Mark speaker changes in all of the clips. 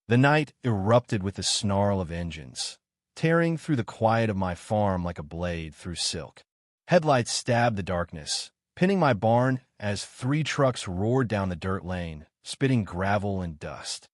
Speaker 1: The night erupted with the snarl of engines, tearing through the quiet of my farm like a blade through silk. Headlights stabbed the darkness, pinning my barn as 3 trucks roared down the dirt lane, spitting gravel and dust.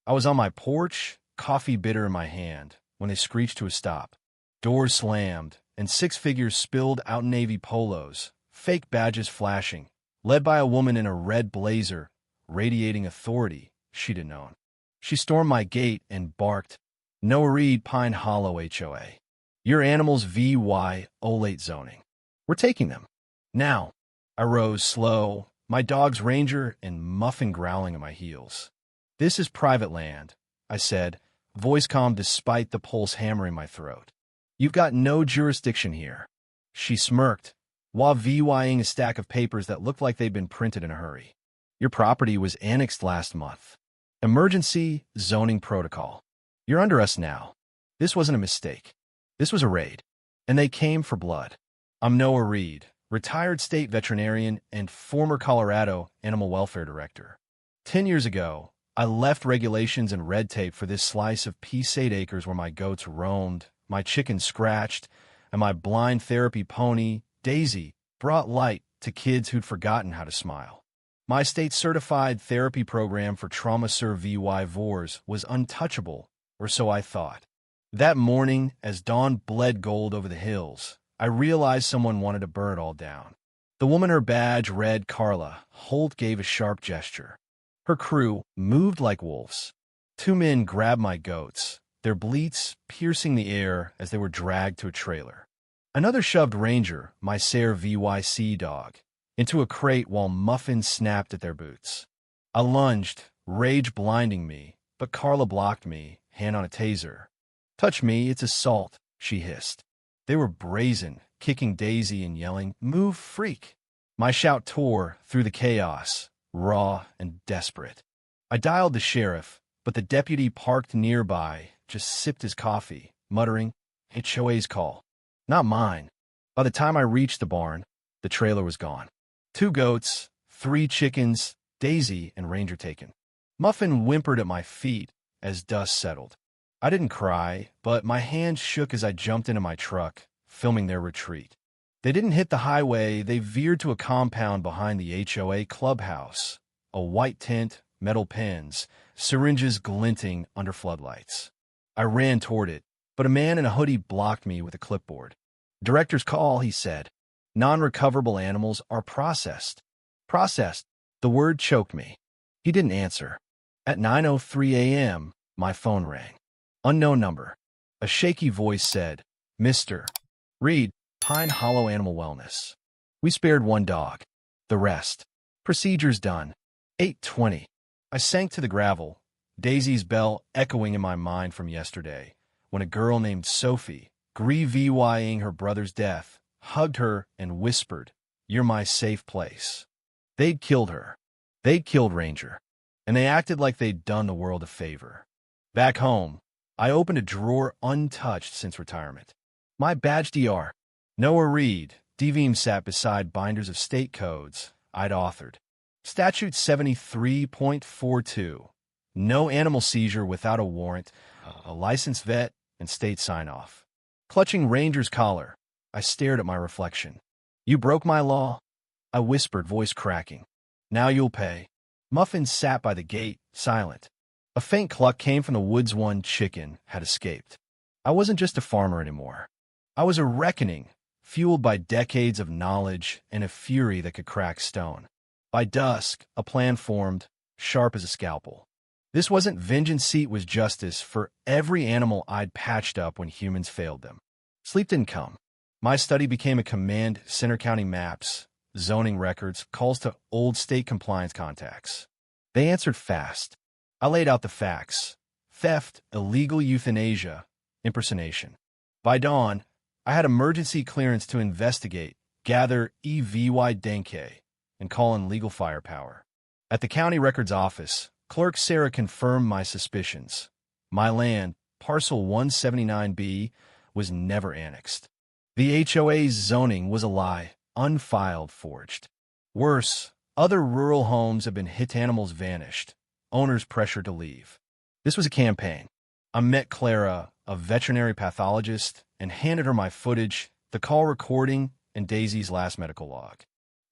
Speaker 1: I was on my porch, coffee bitter in my hand, when they screeched to a stop. Doors slammed, and 6 figures spilled out in navy polos, fake badges flashing, led by a woman in a red blazer, radiating authority she'd have known. She stormed my gate and barked, "Noah Reed, Pine Hollow HOA. Your animals VY Olate zoning. We're taking them. Now." I rose slow, my dogs Ranger and Muffin growling at my heels. "This is private land," I said, voice calm despite the pulse hammering my throat. "You've got no jurisdiction here." She smirked, while VYing a stack of papers that looked like they'd been printed in a hurry. "Your property was annexed last month. Emergency zoning protocol. You're under us now. This wasn't a mistake. This was a raid. And they came for blood. I'm Noah Reed, retired state veterinarian and former Colorado animal welfare director. 10 years ago, I left regulations and red tape for this slice of P-State acres where my goats roamed, my chickens scratched, and my blind therapy pony, Daisy, brought light to kids who'd forgotten how to smile. My state-certified therapy program for trauma-served VY VORs was untouchable, or so I thought. That morning, as dawn bled gold over the hills, I realized someone wanted to burn it all down. The woman her badge read Carla, Holt gave a sharp gesture. Her crew moved like wolves. 2 men grabbed my goats, their bleats piercing the air as they were dragged to a trailer. Another shoved Ranger, my Sayre VYC dog, into a crate while Muffin snapped at their boots. I lunged, rage blinding me, but Carla blocked me, hand on a taser. "Touch me, it's assault," she hissed. They were brazen, kicking Daisy and yelling, "Move, freak!" My shout tore through the chaos, raw and desperate. I dialed the sheriff, but the deputy parked nearby just sipped his coffee, muttering, "HOA's call. Not mine." By the time I reached the barn, the trailer was gone. 2 goats, 3 chickens, Daisy and Ranger taken. Muffin whimpered at my feet as dust settled. I didn't cry, but my hands shook as I jumped into my truck, filming their retreat. They didn't hit the highway, they veered to a compound behind the HOA clubhouse. A white tent, metal pens, syringes glinting under floodlights. I ran toward it, but a man in a hoodie blocked me with a clipboard. "Director's call," he said. "Non-recoverable animals are processed." Processed. The word choked me. He didn't answer. At 9:03 a.m., my phone rang. Unknown number. A shaky voice said, "Mr. Reed, Pine Hollow Animal Wellness. We spared 1 dog. The rest. Procedures done." 8:20. I sank to the gravel, Daisy's bell echoing in my mind from yesterday, when a girl named Sophie, grieving her brother's death, hugged her and whispered, "You're my safe place." They'd killed her. They'd killed Ranger. And they acted like they'd done the world a favor. Back home, I opened a drawer untouched since retirement. My badge DR. Noah Reed, DVM sat beside binders of state codes I'd authored. Statute 73.42. No animal seizure without a warrant, a licensed vet, and state sign-off. Clutching Ranger's collar, I stared at my reflection. "You broke my law?" I whispered, voice cracking. "Now you'll pay." Muffin sat by the gate, silent. A faint cluck came from the woods. 1 chicken had escaped. I wasn't just a farmer anymore. I was a reckoning, fueled by decades of knowledge and a fury that could crack stone. By dusk, a plan formed, sharp as a scalpel. This wasn't vengeance, it was justice for every animal I'd patched up when humans failed them. Sleep didn't come. My study became a command: Center County maps, zoning records, calls to old state compliance contacts. They answered fast. I laid out the facts: theft, illegal euthanasia, impersonation. By dawn, I had emergency clearance to investigate, gather EVY Denke, and call in legal firepower. At the county records office, Clerk Sarah confirmed my suspicions. My land, parcel 179B, was never annexed. The HOA's zoning was a lie, unfiled, forged. Worse, other rural homes have been hit, animals vanished, owners pressured to leave. This was a campaign. I met Clara, a veterinary pathologist, and handed her my footage, the call recording, and Daisy's last medical log.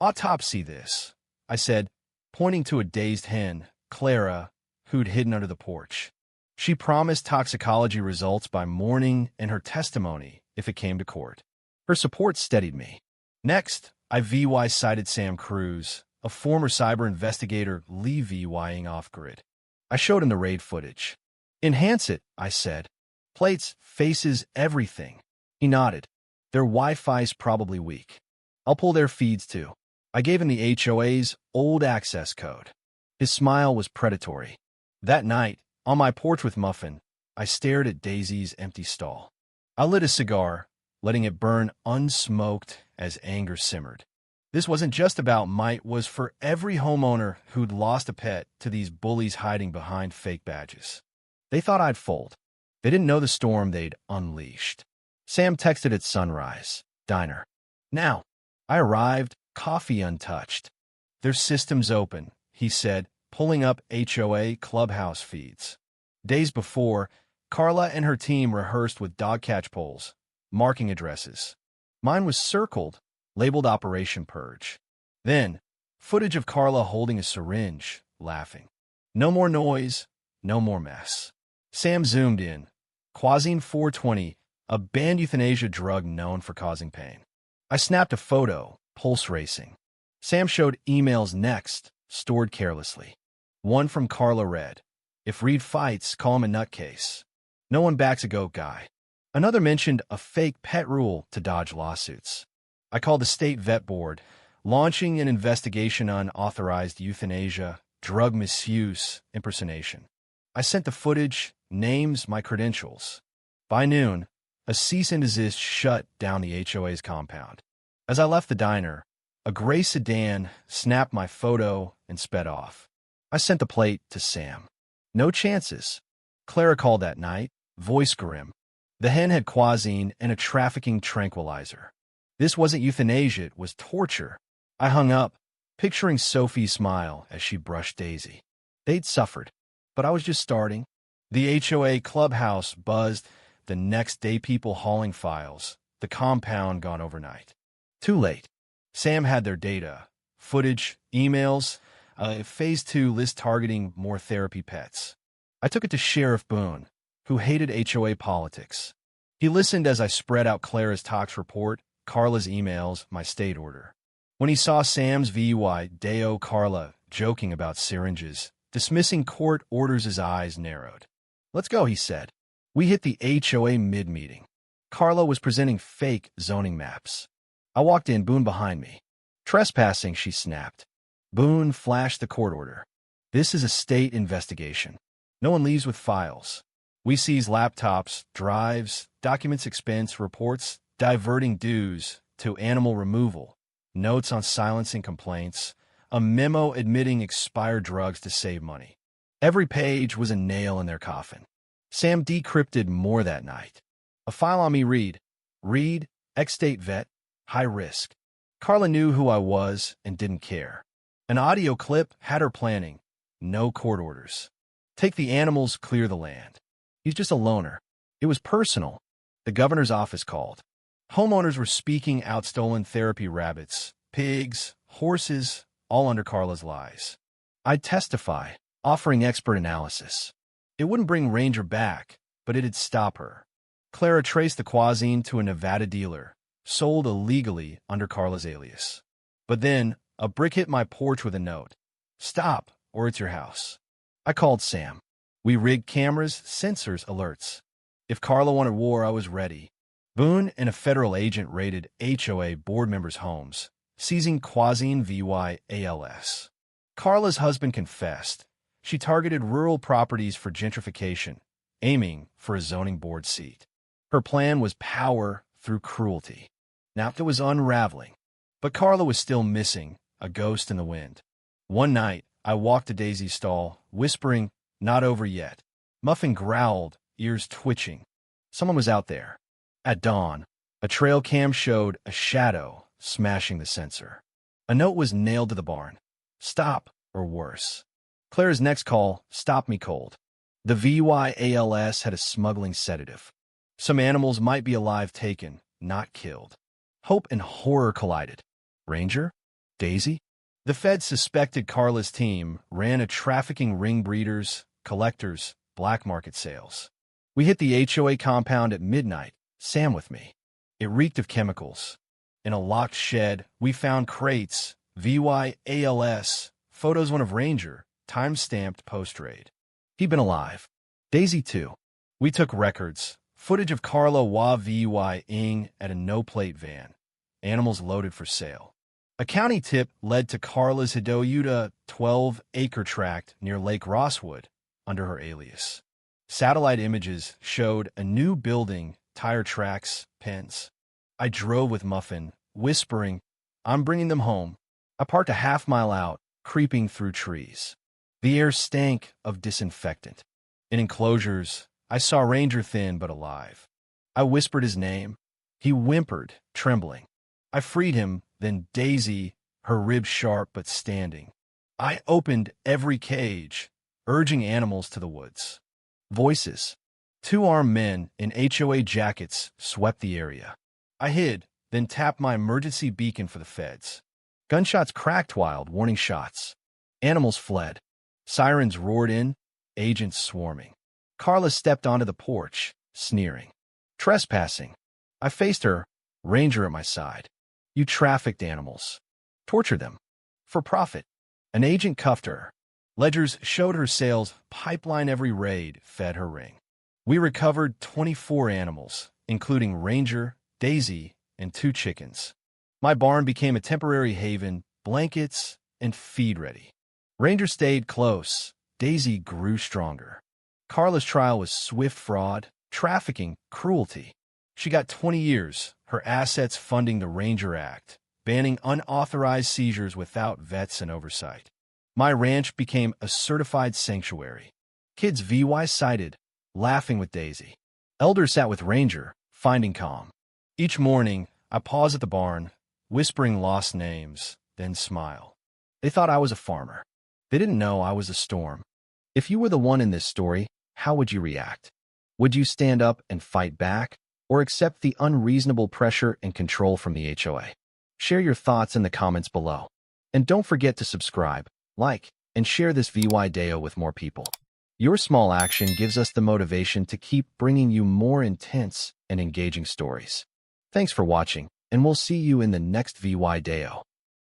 Speaker 1: Autopsy this, I said, pointing to a dazed hen, Clara, who'd hidden under the porch. She promised toxicology results by morning and her testimony if it came to court. Her support steadied me. Next, I VY cited Sam Cruz, a former cyber investigator VYing off-grid. I showed him the raid footage. Enhance it, I said. Plates, faces, everything. He nodded. Their Wi-Fi's probably weak. I'll pull their feeds too. I gave him the HOA's old access code. His smile was predatory. That night, on my porch with Muffin, I stared at Daisy's empty stall. I lit a cigar, letting it burn unsmoked as anger simmered. This wasn't just about might, it was for every homeowner who'd lost a pet to these bullies hiding behind fake badges. They thought I'd fold. They didn't know the storm they'd unleashed. Sam texted at sunrise. Diner. Now. I arrived, coffee untouched. Their system's open, he said, pulling up HOA clubhouse feeds. Days before, Carla and her team rehearsed with dog catch poles, marking addresses. Mine was circled, labeled Operation Purge. Then, footage of Carla holding a syringe, laughing. No more noise, no more mess. Sam zoomed in. Quasine 420, a banned euthanasia drug known for causing pain. I snapped a photo, pulse racing. Sam showed emails next, stored carelessly. One from Carla read, "If Reed fights, call him a nutcase. No one backs a goat guy." Another mentioned a fake pet rule to dodge lawsuits. I called the state vet board, launching an investigation on unauthorized euthanasia, drug misuse, impersonation. I sent the footage, names, my credentials. By noon, a cease and desist shut down the HOA's compound. As I left the diner, a gray sedan snapped my photo and sped off. I sent the plate to Sam. No chances. Clara called that night, voice grim. The hen had quasine and a trafficking tranquilizer. This wasn't euthanasia, it was torture. I hung up, picturing Sophie's smile as she brushed Daisy. They'd suffered, but I was just starting. The HOA clubhouse buzzed, the next day people hauling files, the compound gone overnight. Too late. Sam had their data, footage, emails, Phase 2 list targeting more therapy pets. I took it to Sheriff Boone, who hated HOA politics. He listened as I spread out Clara's tox report, Carla's emails, my state order. When he saw Sam's VY Deo Carla joking about syringes, dismissing court orders, his eyes narrowed. "Let's go," he said. We hit the HOA mid-meeting. Carla was presenting fake zoning maps. I walked in, Boone behind me. "Trespassing," she snapped. Boone flashed the court order. "This is a state investigation. No one leaves with files. We seize laptops, drives, documents, expense reports, diverting dues to animal removal, notes on silencing complaints, a memo admitting expired drugs to save money." Every page was a nail in their coffin. Sam decrypted more that night. A file on me read, ex-state vet, high risk. Carla knew who I was and didn't care. An audio clip had her planning. No court orders. Take the animals, clear the land. He's just a loner. It was personal. The governor's office called. Homeowners were speaking out stolen therapy rabbits, pigs, horses, all under Carla's lies. I'd testify, offering expert analysis. It wouldn't bring Ranger back, but it'd stop her. Clara traced the quasine to a Nevada dealer, sold illegally under Carla's alias. But then, a brick hit my porch with a note. "Stop, or it's your house." I called Sam. We rigged cameras, sensors, alerts. If Carla wanted war, I was ready. Boone and a federal agent raided HOA board members' homes, seizing quasine VYALS. Carla's husband confessed. She targeted rural properties for gentrification, aiming for a zoning board seat. Her plan was power through cruelty. Now it was unraveling. But Carla was still missing, a ghost in the wind. One night, I walked to Daisy's stall, whispering, "Not over yet." Muffin growled, ears twitching. Someone was out there. At dawn, a trail cam showed a shadow smashing the sensor. A note was nailed to the barn. "Stop, or worse." Clara's next call stopped me cold. The VYALS had a smuggling sedative. Some animals might be alive taken, not killed. Hope and horror collided. Ranger? Daisy? The feds suspected Carla's team ran a trafficking ring breeders, collectors, black market sales. We hit the HOA compound at midnight, Sam with me. It reeked of chemicals. In a locked shed, we found crates, VYALS, photos one of Ranger, time-stamped post-raid. He'd been alive. Daisy, too. We took records, footage of Carla VY-ing at a no-plate van. Animals loaded for sale. A county tip led to Carla's HOA 12-acre tract near Lake Rosswood, under her alias. Satellite images showed a new building, tire tracks, pens. I drove with Muffin, whispering, "I'm bringing them home." I parked a half-mile out, creeping through trees. The air stank of disinfectant. In enclosures, I saw Ranger thin but alive. I whispered his name. He whimpered, trembling. I freed him, then Daisy, her ribs sharp but standing. I opened every cage, urging animals to the woods. Voices. 2 armed men in HOA jackets swept the area. I hid, then tapped my emergency beacon for the feds. Gunshots cracked wild, warning shots. Animals fled. Sirens roared in, agents swarming. Carla stepped onto the porch, sneering. Trespassing. I faced her, Ranger at my side. You trafficked animals. Tortured them. For profit. An agent cuffed her. Ledgers showed her sales, pipeline every raid, fed her ring. We recovered 24 animals, including Ranger, Daisy, and 2 chickens. My barn became a temporary haven, blankets, and feed ready. Ranger stayed close. Daisy grew stronger. Carla's trial was swift fraud, trafficking, cruelty. She got 20 years, her assets funding the Ranger Act, banning unauthorized seizures without vets and oversight. My ranch became a certified sanctuary. Kids VY sighted, laughing with Daisy. Elders sat with Ranger, finding calm. Each morning, I pause at the barn, whispering lost names, then smile. They thought I was a farmer. They didn't know I was a storm. If you were the one in this story, how would you react? Would you stand up and fight back, or accept the unreasonable pressure and control from the HOA? Share your thoughts in the comments below. And don't forget to subscribe, like, and share this VY Deo with more people. Your small action gives us the motivation to keep bringing you more intense and engaging stories. Thanks for watching, and we'll see you in the next VY Deo.